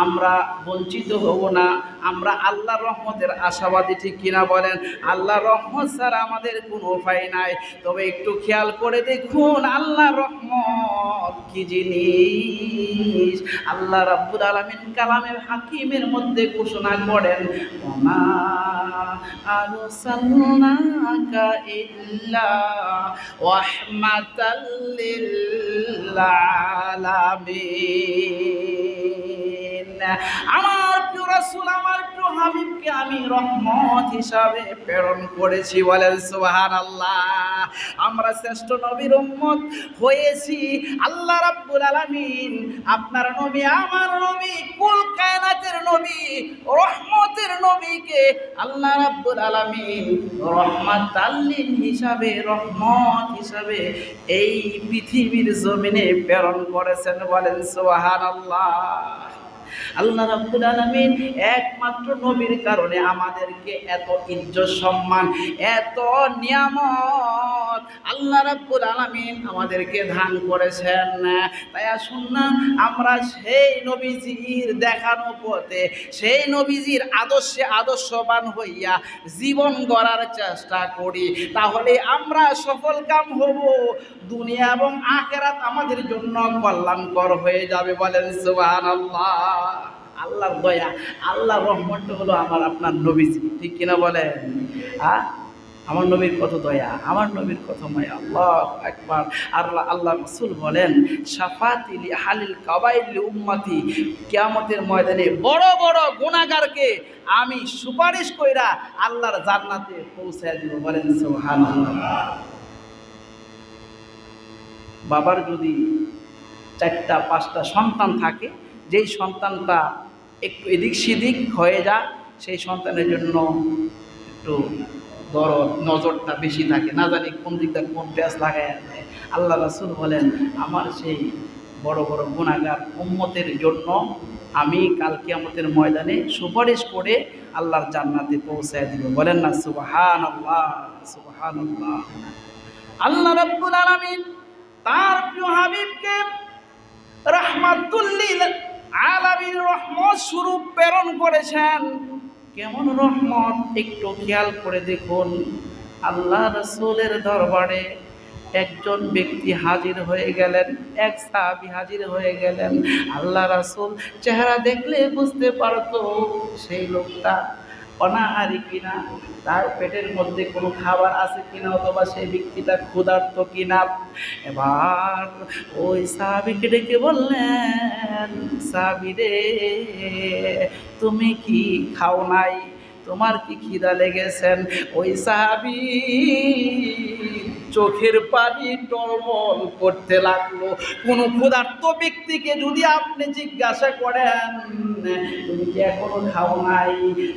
আমরা বঞ্চিত হব না আমরা আল্লাহর রহমতের আশাবাদী ঠিক কিনা বলেন আল্লাহর রহমত ছাড়া আমাদের কোনো উপায় নাই তবে একটু খেয়াল করে দেখুন আল্লাহর রহমত কি জিনিস আল্লাহ রাব্বুল আলামিন কালামে হাকিমের মধ্যে ঘোষণা করেন ওমা আরসালনাকা ইল্লা রাহমাতাল লিল আলামিন আমার প্রিয় রাসূল আমার প্রিয় হাবিবকে আমি রহমত হিসাবে প্রেরণ করেছি বলেন সুবহানাল্লাহ আমরা শ্রেষ্ঠ নবীর উম্মত হয়েছি আল্লাহ রাব্বুল আলামিন আপনার নবী আমার নবী কুল কায়নাতের নবী রহমতের নবীকে আল্লাহ রাব্বুল আলামিন রহমাতাল লিল হিসাবে রহমত হিসাবে এই পৃথিবীর জমিনে প্রেরণ করেছেন বলেন সুবহানাল্লাহ আল্লাহ রাব্বুল আলামিন একমাত্র নবীর কারণে আমাদেরকে এত ইজ্জত সম্মান এত নিয়ামত আল্লাহ রাব্বুল আলামিন আমাদেরকে দান করেছেন তাই আসুন না আমরা সেই নবীজির দেখানো পথে সেই নবীজির আদর্শে আদর্শবান হইয়া জীবন গড়ার চেষ্টা করি তাহলে আমরা সফল কাম হব দুনিয়া এবং আখিরাত আমাদের জন্য কল্যাণকর হয়ে যাবে বলেন সুবহানাল্লাহ আল্লাহর দয়া আল্লাহর রহমত হলো আমার আপনার নবীজি ঠিক কিনা বলেন আমার নবীর কত দয়া আমার নবীর কত মায়া আল্লাহু আকবার আল্লাহ রাসূল বলেন শাফাতি লি আহলিল কাবাইর লি উম্মতি কিয়ামতের ময়দানে বড় বড় গুনাহগারকে আমি সুপারিশ কইরা আল্লাহর জান্নাতে পৌঁছায় দিব বলেন সুবহানাল্লাহ বাবার যদি 4টা 5টা সন্তান থাকে যেই সন্তানটা একটু এদিক সেদিক হয়ে যায় সেই সন্তানের জন্য একটু দরদ নজরটা বেশি থাকে না জানি কোন দিকটা কোন প্যাঁচ লাগায় দেয় আল্লাহ রাসূল বলেন আমার সেই বড় বড় গুনাহগার উম্মতের জন্য আমি কাল কিয়ামতের ময়দানে সুপারিশ করে আল্লাহর জান্নাতে পৌঁছায় দিব বলেন না সুবহানাল্লাহ সুবহানাল্লাহ আল্লাহ রাব্বুল আলামিন তার প্রিয় হাবিবকে রাহমাতুল লিল আলামিন রহমত স্বরূপ প্রেরণ করেছেন কেমন রহমত একটু খেয়াল করে দেখুন আল্লাহ রাসূলের দরবারে একজন ব্যক্তি হাজির হয়ে গেলেন এক সাহাবী হাজির হয়ে গেলেন আল্লাহ রাসূল চেহারা দেখলে বুঝতে পারতো সেই লোকটা অনাহারি কিনা তার পেটের মধ্যে কোনো খাবার আছে কিনা অথবা সেই ব্যক্তিটা ক্ষুধার্ত কিনা এবার ওই সাহাবীকে ডেকে বললেন সাহাবী রে তুমি কি খাও নাই তোমার কি খিদা লেগেছেন ওই সাহাবী চোখের পানি টলমল করতে লাগলো কোনো ক্ষুধার্ত ব্যক্তিকে যদি আপনি জিজ্ঞাসা করেন তুমি কি এখনো খাও নাই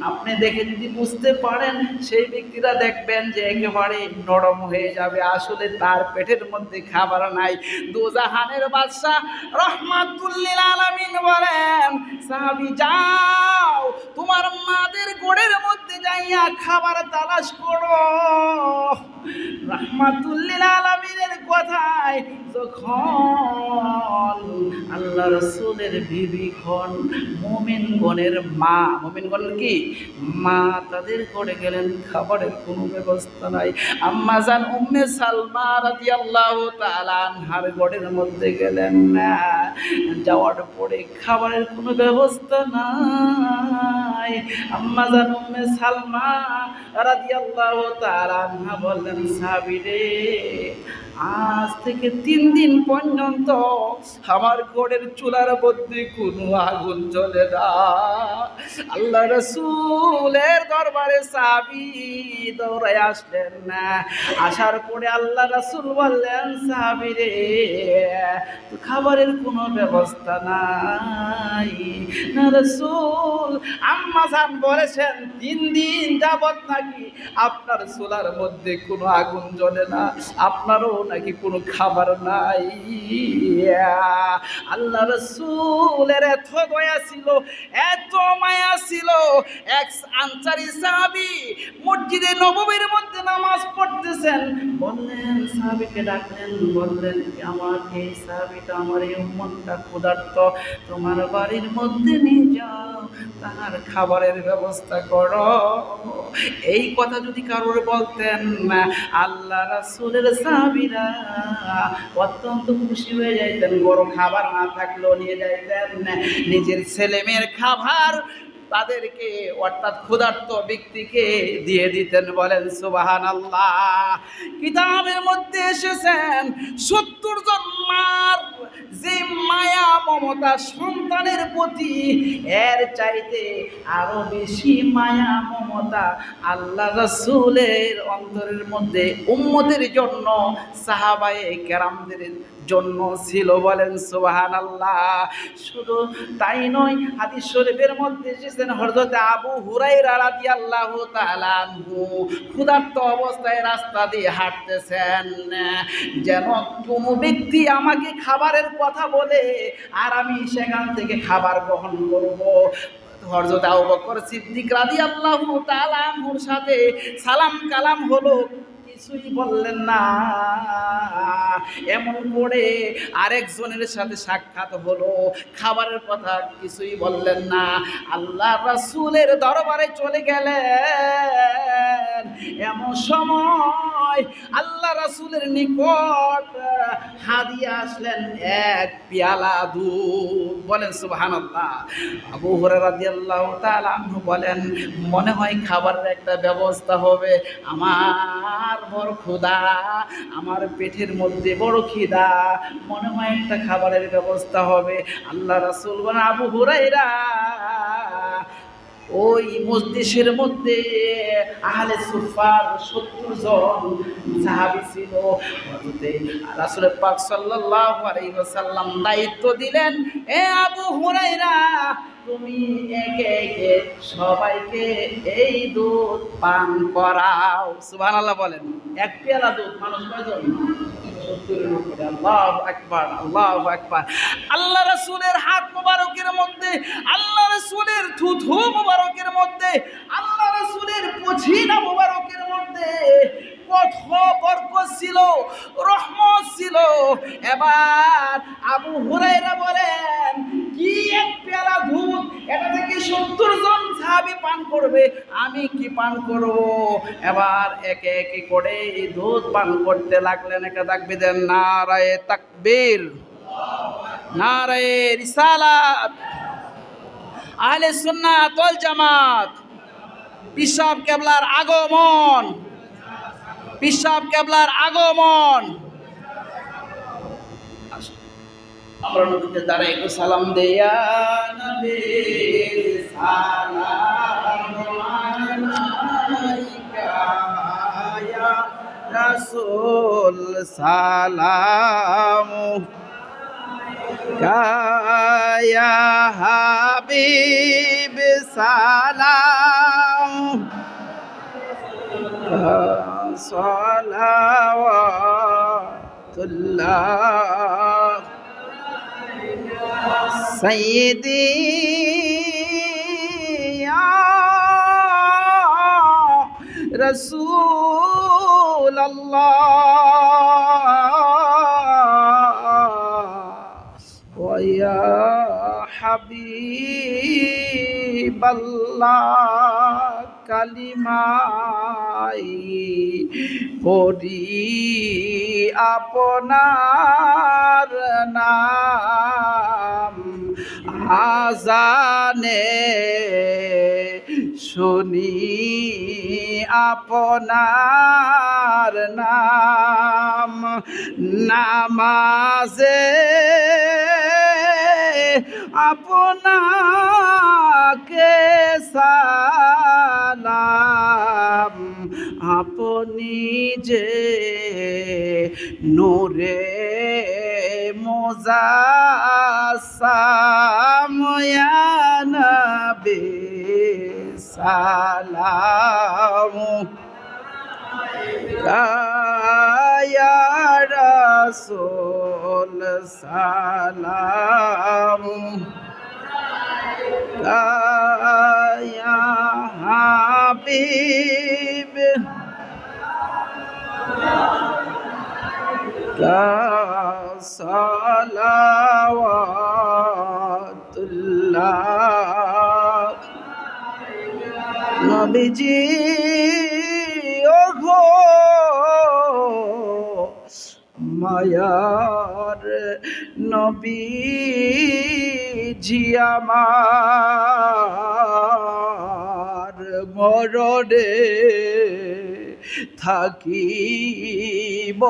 আপনি দেখে যদি বুঝতে পারেন সেই ব্যক্তিরা দেখবেন যে একেবারে নরম হয়ে যাবে আসলে তার পেটের মধ্যে খাবার নাই দোজাহানের বাদশা রহমাতুল লিল আলামিন বলেন সাহাবী যাও তোমার মাদের গোড়ের মধ্যে যাইয়া খাবার তালাশ করো রহমাত রাহমাতুল্লিল আলামিনের কথায় যখন আল্লাহ রাসূলের বিবি খন মুমিনগণের মা, মুমিনগণ কি মা, তাদের ঘরে গেলেন, খাবারের কোনো ব্যবস্থা নাই। আম্মা জান উম্মে সালমা রাদিয়াল্লাহু তাআলা আনহার ঘরের মধ্যে গেলেন, না যাওয়ার পরে খাবারের কোনো ব্যবস্থা নাই। আম্মা জান উম্মে সালমা রাদিয়াল্লাহু তাআলা আনহা বললেন, সাহাবী রে, আজ থেকে 3 দিন পর্যন্ত আমার ঘরের চুলার মধ্যে কোনো আগুন জ্বলে না। আল্লাহ রাসূলের দরবারে সাহাবী দৌড়ায় আসলেন, না আসার পরে আল্লাহ রাসূল বললেন, সাহাবী রে, তো খাবারের কোনো ব্যবস্থা নাই না রাসূল। আম্মা জান বলেছেন 3 দিন যাবত নাকি আপনার চুলার মধ্যে কোনো আগুন জ্বলে না, আপনারও নাকি কোনো খাবার নাই। আল্লাহ রাসূলের এত দয়া ছিল, এত মায়া ছিল, এক আনসারী সাহাবী মসজিদে নববীর মধ্যে নামাজ পড়তেছেন, বললেন, সাহাবীকে ডাকলেন, বললেন, আমার এই সাহাবীটা, আমার এই উম্মতটা ক্ষুধার্ত, তোমার বাড়ির মধ্যে নিয়ে যাও, তার খাবারের ব্যবস্থা করো। এই কথা যদি কারোর বলতেন, আল্লাহ রাসূলের সাহাবীরা অত্যন্ত খুশি হয়ে যাইতেন, বড় খাবার না থাকলেও নিয়ে যাইতেন নিজের ছেলে মেয়ের খাবার তাদেরকে, অর্থাৎ ক্ষুধার্ত ব্যক্তিকে দিয়ে দিতেন। বলেন সুবহানাল্লাহ। কিতাবের মধ্যে এসেছেন 70 জন মার যে মায়া মমতা সন্তানের প্রতি, এর চাইতে আরো বেশি মায়া মমতা আল্লাহ রাসূলের অন্তরের মধ্যে উম্মতের জন্য, সাহাবায়ে কেরামদের জন্য ছিল। বলেন সুবহানাল্লাহ। শুধু তাই নয়, হাদিস শরীফের মধ্যে এসেছেন হযরত আবু হুরায়রা রাদিয়াল্লাহু তাআলা আনহু ক্ষুধার্ত অবস্থায় রাস্তা দিয়ে হাঁটতেছেন, যেন কোনো ব্যক্তি আমাকে খাবারের কথা বলে আর আমি সেখান থেকে খাবার গ্রহণ করব। হযরত আবু বকর সিদ্দিক রাদিয়াল্লাহু তাআলা আনহুর সাথে সালাম কালাম হলো, কিছুই বললেন না। এমন করে আরেকজনের সাথে সাক্ষাৎ হলো, খাবারের কথা কিছুই বললেন না। আল্লাহ রাসূলের দরবারে চলে গেলেন। এমন সময় আল্লাহ রাসূলের নিকট হাদিয়া আসলেন এক পেয়ালা দুধ। বলেন সুবহানাল্লাহ। আবু হুরায়রা রাদিয়াল্লাহু তাআলা আনহু বলেন, মনে হয় খাবারের একটা ব্যবস্থা হবে, আমার বড় ক্ষুধা, আমার পেটের মধ্যে বড় খিদা, মনে হয় একটা খাবারের ব্যবস্থা হবে। আল্লাহ রাসূল বলেন, আবু হুরায়রা, ওই মজলিসের মধ্যে আহলে সুফার 70 জন সাহাবী ছিল। রাসূল পাক সাল্লাল্লাহু আলাইহি ওয়াসাল্লাম দায়িত্ব দিলেন, এ আবু হুরায়রা, তুমি একে একে সবাইকে এই দুধ পান করাও। সুবহানাল্লাহ বলেন। এক পেয়ালা দুধ মানুষ কয়জন? 70-এর উপরে। আল্লাহু আকবার, আল্লাহু আকবার। আল্লাহ রাসূলের হাত মোবারকের মধ্যে, আল্লাহ রাসূলের থুথু মোবারকের মধ্যে, আল্লাহ রাসূলের পছিনা মোবারকের মধ্যে কত বরকত ছিল, রহমত ছিল। এবার আবু হুরায়রা বলেন, কি এক পেয়ালা দুধ, এটা থেকে 70 জন সাহাবী পান করবে, আমি কি পান করব? এবার একে একে করে এই দুধ পান করতে লাগলেন। একটা তাকবীর দেন, নারায়ে তাকবীর, নারায়ে রিসালাত, আহলে সুন্নাত ওয়াল জামাত। পীর সাহেব কেবলার আগমন, পীর সাহেব কেবলার আগমন। আমরা নবীকে দাঁড়ায় একটু সালাম দেয়া, নবী সালাম আলাইকা ইয়া রাসূল সালাম ইয়া হাবিব সালাম সালাওয়াতুল্লাহ সাইয়্যিদি ইয়া রাসূল রাসূলাল্লাহ ওয়া ইয়া হাবিবাল্লাহ কালিমাই পড়ি আপনার নাম আজানে শুনি আপনার নাম নামাজে আপনাকে সালাম আপনি যে নূরে মুজাসসাম ইয়া নবী সালাম ইয়া রাসূল সালাম ইয়া হাবিব সালাওয়াতুল্লাহ নবীজি ওগো মায়ার নবীজি আমার মরণে থাকিব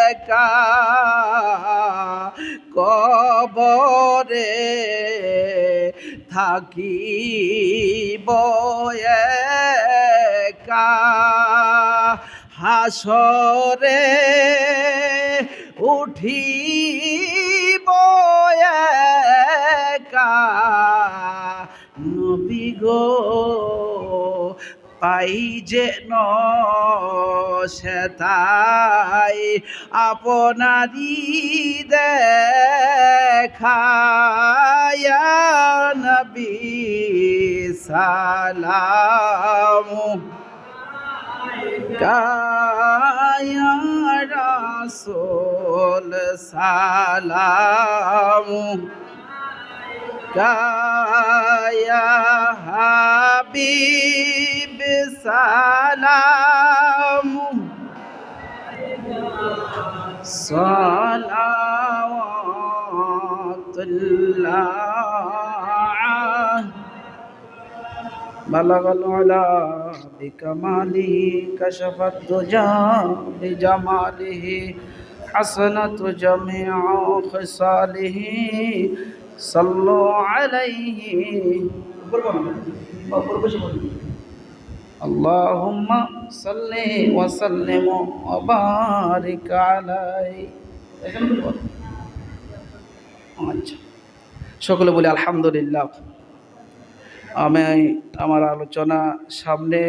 একা কবরে থাকিব একা হাসরে উঠিব একা নবী গো পাই যেন সেতাই আপনারি দেখা ইয়া নবী সালাম ইয়া রাসূল সালাম ইয়া হাবিব সালাম সালাওয়াতুল্লাহ বালাগাল উলা বিকামালিহি কাশাফাত দুজা বিজামালিহি হাসানাতু জামিউ খিসালিহি সাল্লু আলাইহি আল্লাহুম্মা সাল্লি ওয়া সাল্লিম ওয়া বারিক আলাইহি। আচ্ছা, সকলে বলি আলহামদুলিল্লাহ। আমি আমার আলোচনা সামনে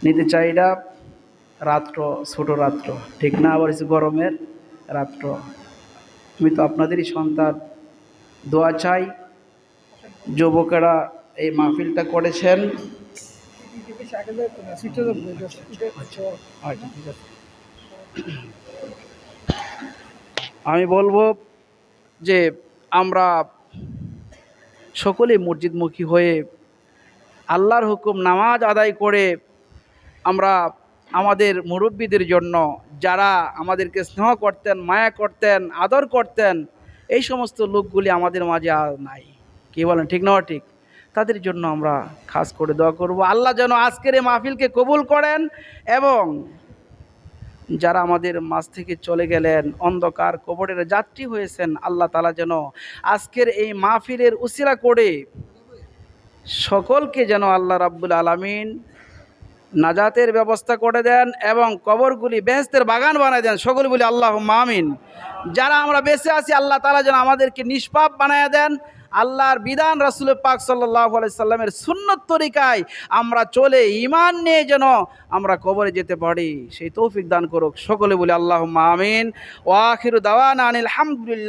নিতে চাই না। রাত্র ছোট রাত্র, ঠিক না? আবার গরমের রাত্র। আমি তো আপনাদেরই সন্তান, দোয়া চাই। যুবকেরা এই মাহফিলটা করেছেন, আমি বলবো যে আমরা সকলে মসজিদমুখী হয়ে আল্লাহর হুকুম নামাজ আদায় করে আমরা আমাদের মুরব্বীদের জন্য, যারা আমাদেরকে স্নেহ করতেন, মায়া করতেন, আদর করতেন, এই সমস্ত লোকগুলি আমাদের মাঝে আর নাই। কি বলেন, ঠিক না ঠিক? তাদের জন্য আমরা খাস করে দোয়া করব। আল্লাহ যেন আজকের এই মাহফিলকে কবুল করেন, এবং যারা আমাদের মাঝ থেকে চলে গেলেন, অন্ধকার কবরের যাত্রী হয়েছেন, আল্লাহ তাআলা যেন আজকের এই মাহফিলের উসিলা করে সকলকে যেন আল্লাহ রাব্বুল আলামিন নাজাতের ব্যবস্থা করে দেন এবং কবরগুলি বেহেশতের বাগান বানায় দেন। সকলে বলি আল্লাহুম্মা আমিন। যারা আমরা বেঁচে আছি, আল্লাহ তাআলা যেন আমাদেরকে নিষ্পাপ বানায় দেন। আল্লাহর বিধান, রাসূল পাক সাল্লাল্লাহু আলাইহি সাল্লামের সুন্নত তরিকায় আমরা চলে ঈমান নিয়ে যেন আমরা কবরে যেতে পারি, সেই তৌফিক দান করুক। সকলে বলি আল্লাহুম্মা আমিন। ওয়া আখিরু দাওয়ানা আনিল হামদুলিল্লাহ।